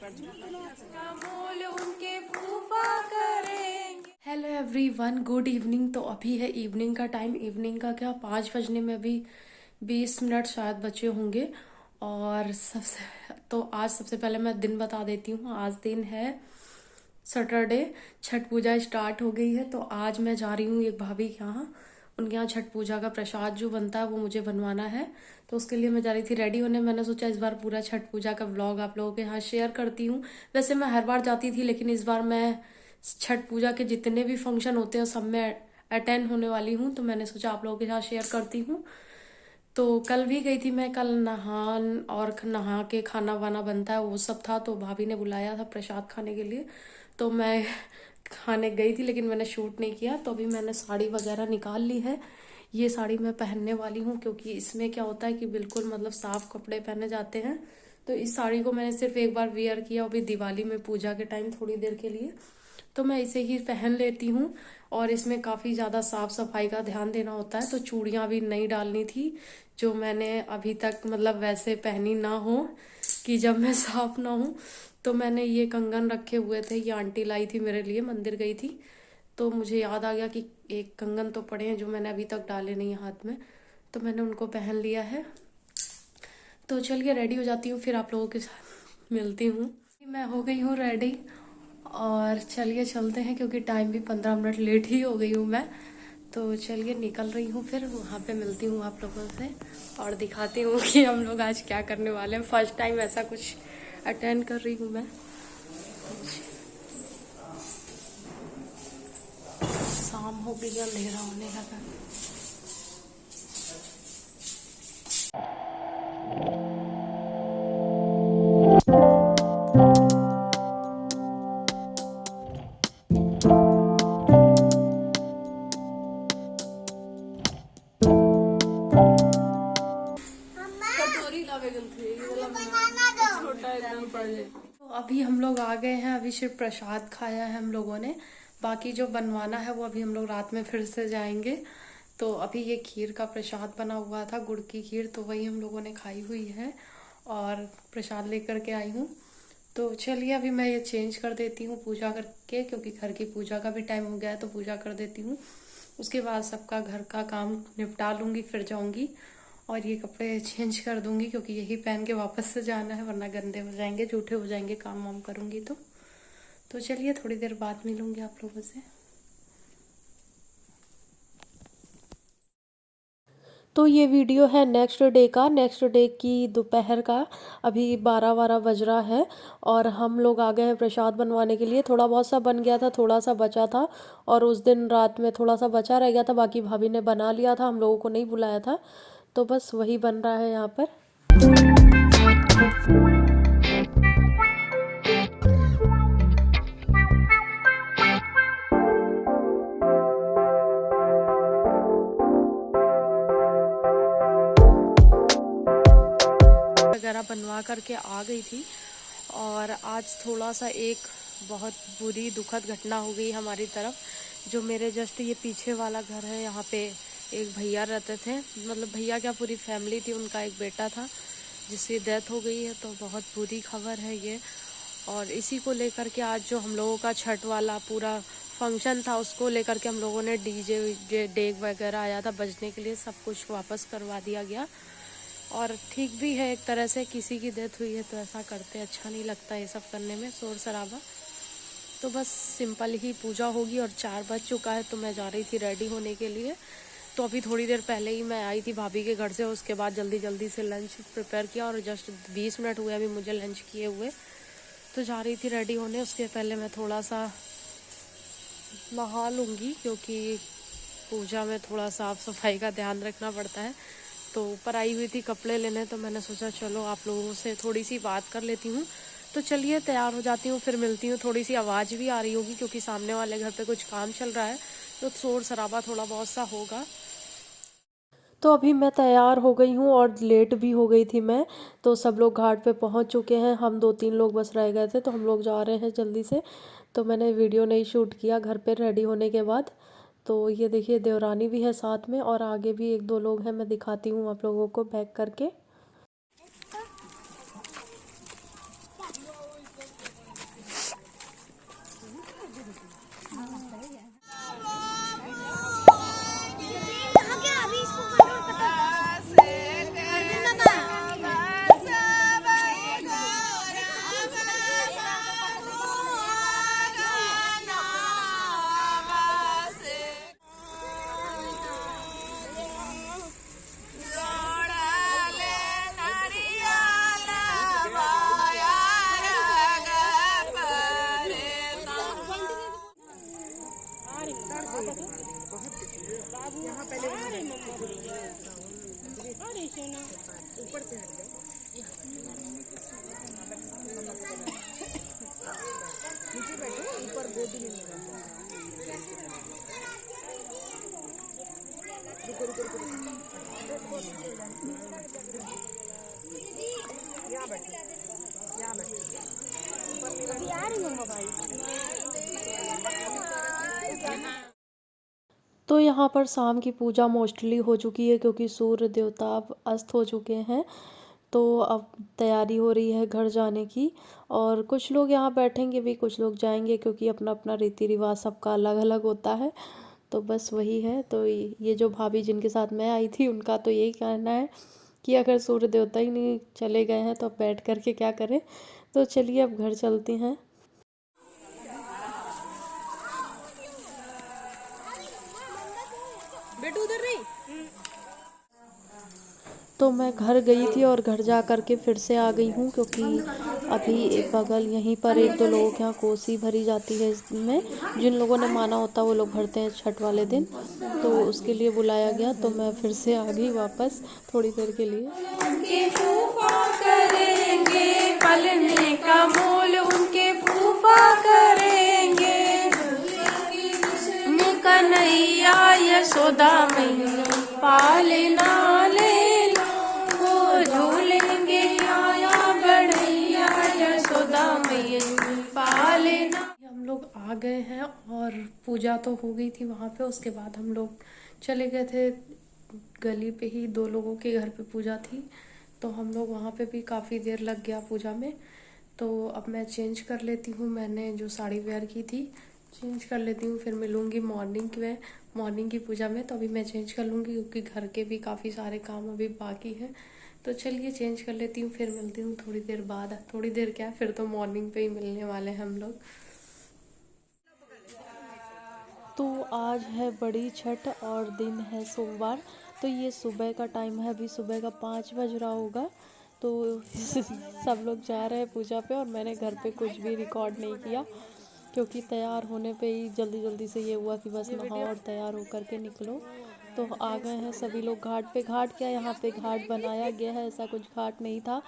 Hello everyone, good evening. तो अभी है इवनिंग का टाइम। इवनिंग का क्या, 5 बजने में अभी 20 मिनट शायद बचे होंगे। और आज सबसे पहले मैं दिन बता देती हूँ। आज दिन है सैटरडे, छठ पूजा स्टार्ट हो गई है। तो आज मैं जा रही हूँ एक भाभी के यहाँ। उनके यहाँ छठ पूजा का प्रसाद जो बनता है वो मुझे बनवाना है। तो उसके लिए मैं जा रही थी रेडी होने। मैंने सोचा इस बार पूरा छठ पूजा का व्लॉग आप लोगों के यहाँ शेयर करती हूँ। वैसे मैं हर बार जाती थी, लेकिन इस बार मैं छठ पूजा के जितने भी फंक्शन होते हैं सब में अटेंड होने वाली हूँ। तो मैंने सोचा आप लोगों के साथ शेयर करती हूँ। तो कल भी गई थी मैं। कल नहा के खाना वाना बनता है वो सब था, तो भाभी ने बुलाया था प्रसाद खाने के लिए। तो मैं खाने गई थी, लेकिन मैंने शूट नहीं किया। तो अभी मैंने साड़ी वगैरह निकाल ली है। ये साड़ी मैं पहनने वाली हूँ, क्योंकि इसमें क्या होता है कि बिल्कुल मतलब साफ कपड़े पहने जाते हैं। तो इस साड़ी को मैंने सिर्फ एक बार वियर किया, वो भी दिवाली में पूजा के टाइम थोड़ी देर के लिए। तो मैं इसे ही पहन लेती हूँ। और इसमें काफ़ी ज़्यादा साफ सफाई का ध्यान देना होता है। तो चूड़ियाँ भी नहीं डालनी थी, जो मैंने अभी तक मतलब वैसे पहनी ना हो कि जब मैं साफ ना हूँ। तो मैंने ये कंगन रखे हुए थे, ये आंटी लाई थी मेरे लिए, मंदिर गई थी। तो मुझे याद आ गया कि एक कंगन तो पड़े हैं जो मैंने अभी तक डाले नहीं है हाथ में। तो मैंने उनको पहन लिया है। तो चलिए रेडी हो जाती हूँ, फिर आप लोगों के साथ मिलती हूँ। मैं हो गई हूँ रेडी, और चलिए चलते हैं, क्योंकि टाइम भी 15 मिनट लेट ही हो गई हूँ मैं। तो चलिए निकल रही हूँ, फिर वहाँ पे मिलती हूँ आप लोगों से और दिखाती हूँ कि हम लोग आज क्या करने वाले हैं। फर्स्ट टाइम ऐसा कुछ अटेंड कर रही हूँ मैं। शाम हो गई, अंधेरा होने लगा। तो अभी हम लोग आ गए हैं। अभी सिर्फ प्रसाद खाया है हम लोगों ने। बाकी जो बनवाना है वो अभी हम लोग रात में फिर से जाएंगे। तो अभी ये खीर का प्रसाद बना हुआ था, गुड़ की खीर, तो वही हम लोगों ने खाई हुई है और प्रसाद लेकर के आई हूँ। तो चलिए अभी मैं ये चेंज कर देती हूँ पूजा करके, क्योंकि घर की पूजा का भी टाइम हो गया है। तो पूजा कर देती हूँ, उसके बाद सबका घर का काम निपटा लूँगी, फिर जाऊँगी। और ये कपड़े चेंज कर दूंगी, क्योंकि यही पहन के वापस से जाना है, वरना गंदे हो जाएंगे, जूठे हो जाएंगे काम वाम करूंगी तो चलिए थोड़ी देर बाद मिलूंगी आप लोगों से। तो ये वीडियो है नेक्स्ट डे का, नेक्स्ट डे की दोपहर का। अभी 12 बज रहा है और हम लोग आ गए हैं प्रसाद बनवाने के लिए। थोड़ा बहुत सा बन गया था, थोड़ा सा बचा था, और उस दिन रात में थोड़ा सा बचा रह गया था, बाकी भाभी ने बना लिया था, हम लोगों को नहीं बुलाया था। तो बस वही बन रहा है यहाँ पर। वगैरह बनवा करके आ गई थी। और आज थोड़ा सा एक बहुत बुरी दुखद घटना हो गई हमारी तरफ। जो मेरे जस्ट ये पीछे वाला घर है, यहाँ पे एक भैया रहते थे, मतलब भैया क्या पूरी फैमिली थी। उनका एक बेटा था जिसकी डेथ हो गई है। तो बहुत बुरी खबर है ये। और इसी को लेकर के आज जो हम लोगों का छठ वाला पूरा फंक्शन था, उसको लेकर के हम लोगों ने डीजे डेग वगैरह आया था बजने के लिए, सब कुछ वापस करवा दिया गया। और ठीक भी है एक तरह से, किसी की डेथ हुई है तो ऐसा करते अच्छा नहीं लगता ये सब करने में, शोर शराबा। तो बस सिंपल ही पूजा होगी। और 4 बज चुका है, तो मैं जा रही थी रेडी होने के लिए। तो अभी थोड़ी देर पहले ही मैं आई थी भाभी के घर से, उसके बाद जल्दी जल्दी से लंच प्रिपेयर किया, और जस्ट 20 मिनट हुए अभी मुझे लंच किए हुए। तो जा रही थी रेडी होने। उसके पहले मैं थोड़ा सा नहा लूँगी, क्योंकि पूजा में थोड़ा साफ़ सफाई का ध्यान रखना पड़ता है। तो ऊपर आई हुई थी कपड़े लेने, तो मैंने सोचा चलो आप लोगों से थोड़ी सी बात कर लेती हूँ। तो चलिए तैयार हो जाती हूँ, फिर मिलती हूँ। थोड़ी सी आवाज़ भी आ रही होगी, क्योंकि सामने वाले घर पे कुछ काम चल रहा है, तो शोर शराबा थोड़ा बहुत सा होगा। तो अभी मैं तैयार हो गई हूँ और लेट भी हो गई थी मैं। तो सब लोग घाट पे पहुँच चुके हैं, हम 2-3 लोग बस रह गए थे, तो हम लोग जा रहे हैं जल्दी से। तो मैंने वीडियो नहीं शूट किया घर पे रेडी होने के बाद। तो ये देखिए देवरानी भी है साथ में, और आगे भी 1-2 लोग हैं, मैं दिखाती हूँ आप लोगों को बैक करके। तो यहाँ पर शाम की पूजा मोस्टली हो चुकी है क्योंकि सूर्य देवता अब अस्त हो चुके हैं। तो अब तैयारी हो रही है घर जाने की। और कुछ लोग यहाँ बैठेंगे भी, कुछ लोग जाएंगे क्योंकि अपना अपना रीति रिवाज सबका अलग अलग होता है। तो बस वही है। तो ये जो भाभी जिनके साथ मैं आई थी उनका तो यही कहना है कि अगर सूर्य देवता ही नहीं चले गए हैं तो अब बैठ कर के क्या करें। तो चलिए अब घर चलते हैं। बेटू उधर नहीं। तो मैं घर गई थी और घर जा कर के फिर से आ गई हूँ क्योंकि अभी बगल यहीं पर एक दो लोगों के यहाँ कोसी भरी जाती है। इसमें जिन लोगों ने माना होता वो लोग भरते हैं छठ वाले दिन। तो उसके लिए बुलाया गया तो मैं फिर से आ गई वापस थोड़ी देर के लिए। उनके फूफा करेंगे पलने का मोल, उनके फूफा करेंगे कन्हैया यशोदा मैया पालना ले लो, वो झूलेंगे आया बढ़ैया यशोदा मैया पालना। हम लोग आ गए हैं और पूजा तो हो गई थी वहाँ पे। उसके बाद हम लोग चले गए थे गली पे ही, दो लोगों के घर पे पूजा थी। तो हम लोग वहाँ पे भी काफ़ी देर लग गया पूजा में। तो अब मैं चेंज कर लेती हूँ, मैंने जो साड़ी वेयर की थी चेंज कर लेती हूँ, फिर मिलूँगी मॉर्निंग की पूजा में। तो अभी मैं चेंज कर लूँगी क्योंकि घर के भी काफ़ी सारे काम अभी बाकी हैं। तो चलिए चेंज कर लेती हूँ, फिर मिलती हूँ थोड़ी देर बाद। थोड़ी देर क्या, फिर तो मॉर्निंग पे ही मिलने वाले हैं हम लोग। तो आज है बड़ी छठ और दिन है सोमवार। तो ये सुबह का टाइम है, अभी सुबह का 5 बज रहा होगा। तो सब लोग जा रहे हैं पूजा पे और मैंने घर पे कुछ भी रिकॉर्ड नहीं किया क्योंकि तैयार होने पे ही जल्दी जल्दी से ये हुआ कि बस नहाओ और तैयार होकर के निकलो। तो आ गए हैं सभी लोग घाट पे। घाट क्या, यहाँ पे घाट बनाया गया है, ऐसा कुछ घाट नहीं था।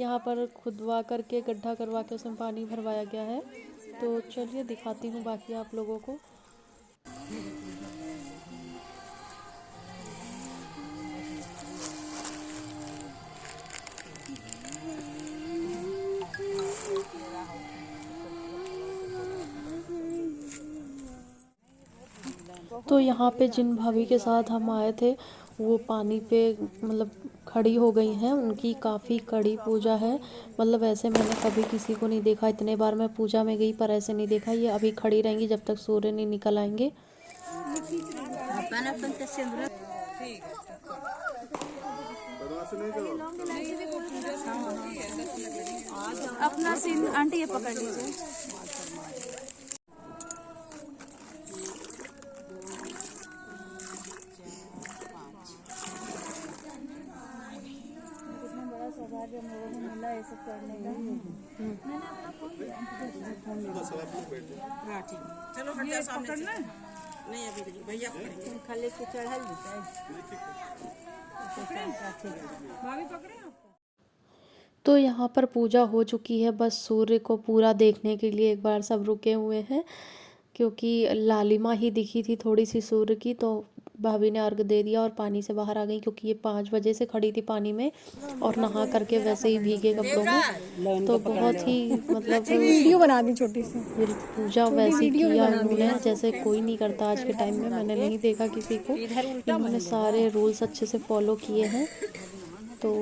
यहाँ पर खुदवा करके गड्ढा करवा के उसमें पानी भरवाया गया है। तो चलिए दिखाती हूँ बाकी आप लोगों को। तो यहाँ पे जिन भाभी के साथ हम आए थे वो पानी पे मतलब खड़ी हो गई हैं, उनकी काफ़ी कड़ी पूजा है। मतलब ऐसे मैंने कभी किसी को नहीं देखा, इतने बार मैं पूजा में गई पर ऐसे नहीं देखा। ये अभी खड़ी रहेंगी जब तक सूर्य नहीं निकल आएंगे। अपना सीन आंटी ये पकड़ लीजिए। चलो पकड़ना नहीं, अभी भैया खाली के चढ़ा तो यहाँ पर पूजा हो चुकी है, बस सूर्य को पूरा देखने के लिए एक बार सब रुके हुए हैं क्योंकि लालिमा ही दिखी थी थोड़ी सी सूर्य की। तो भाभी ने अर्घ दे दिया और पानी से बाहर आ गई क्योंकि ये 5 बजे से खड़ी थी पानी में और नहा करके वैसे ही भीगे कपड़ों में। तो बहुत ही मतलब वीडियो बना दी छोटी सी, पूजा वैसी किया उन्होंने जैसे कोई नहीं करता आज के टाइम में। मैंने नहीं देखा किसी को, इन्होंने सारे रूल्स अच्छे से फॉलो किए हैं। तो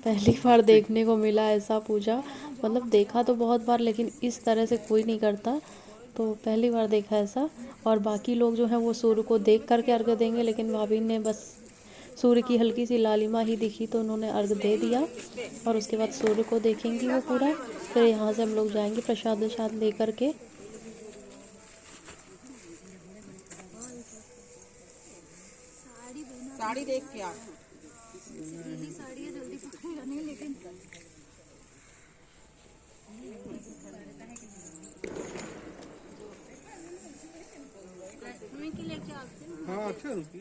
पहली बार देखने को मिला ऐसा पूजा। मतलब देखा तो बहुत बार लेकिन इस तरह से कोई नहीं करता। तो पहली बार देखा ऐसा। और बाकी लोग जो हैं वो सूर्य को देख करके अर्घ देंगे, लेकिन भाभी ने बस सूर्य की हल्की सी लालिमा ही दिखी तो उन्होंने अर्घ दे दिया। और उसके बाद सूर्य को देखेंगी वो पूरा। फिर यहाँ से हम लोग जाएंगे प्रसाद वसाद ले करके। साड़ी देख के आप साड़ी जल्दी पकड़ेगा नहीं, लेकिन हाँ अच्छा रुकी।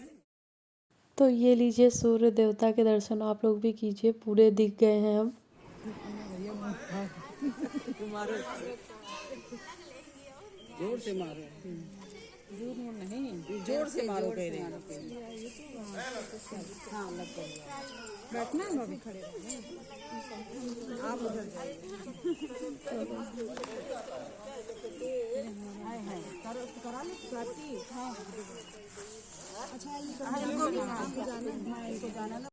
तो ये लीजिए सूर्य देवता के दर्शन आप लोग भी कीजिए, पूरे दिख गए हैं अब। जोर से मारो, जोर नहीं, जोर से मारो कह रहे हैं। हाँ लग गया, बैठना है अभी खड़े आप उधर करा लो स्वाति। हाँ अच्छा इनको जाना ना।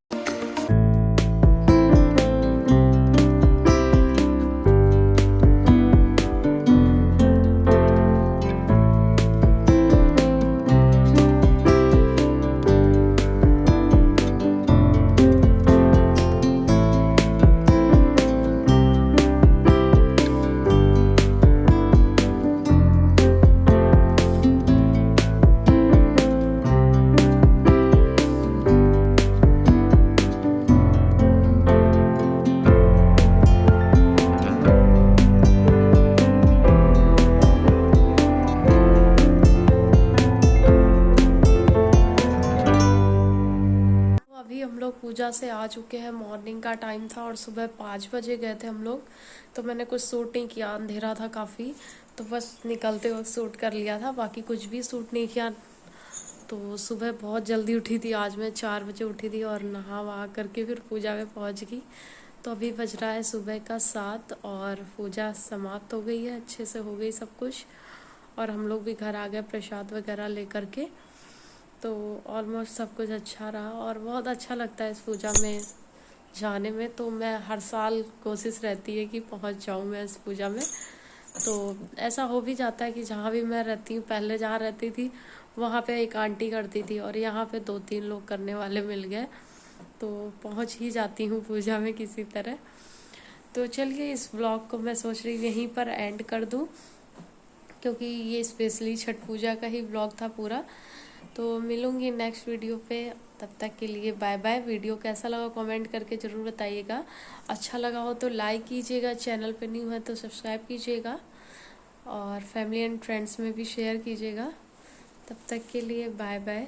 अभी हम लोग पूजा से आ चुके हैं। मॉर्निंग का टाइम था और सुबह 5 बजे गए थे हम लोग। तो मैंने कुछ शूट नहीं किया, अंधेरा था काफ़ी, तो बस निकलते वक्त शूट कर लिया था, बाकी कुछ भी शूट नहीं किया। तो सुबह बहुत जल्दी उठी थी आज मैं, 4 बजे उठी थी और नहा वहा करके फिर पूजा में पहुंच गई। तो अभी बज रहा है सुबह का 7 और पूजा समाप्त हो गई है, अच्छे से हो गई सब कुछ। और हम लोग भी घर आ गए प्रसाद वगैरह ले करके। तो ऑलमोस्ट सब कुछ अच्छा रहा और बहुत अच्छा लगता है इस पूजा में जाने में। तो मैं हर साल कोशिश रहती है कि पहुंच जाऊं मैं इस पूजा में। तो ऐसा हो भी जाता है कि जहाँ भी मैं रहती हूँ, पहले जहाँ रहती थी वहाँ पे एक आंटी करती थी और यहाँ पे 2-3 लोग करने वाले मिल गए, तो पहुँच ही जाती हूँ पूजा में किसी तरह। तो चलिए इस ब्लॉग को मैं सोच रही यहीं पर एंड कर दूँ, क्योंकि ये स्पेशली छठ पूजा का ही ब्लॉग था पूरा। तो मिलूंगी नेक्स्ट वीडियो पे, तब तक के लिए बाय बाय। वीडियो कैसा लगा कमेंट करके ज़रूर बताइएगा। अच्छा लगा हो तो लाइक कीजिएगा, चैनल पे न्यू है तो सब्सक्राइब कीजिएगा और फैमिली एंड फ्रेंड्स में भी शेयर कीजिएगा। तब तक के लिए बाय बाय।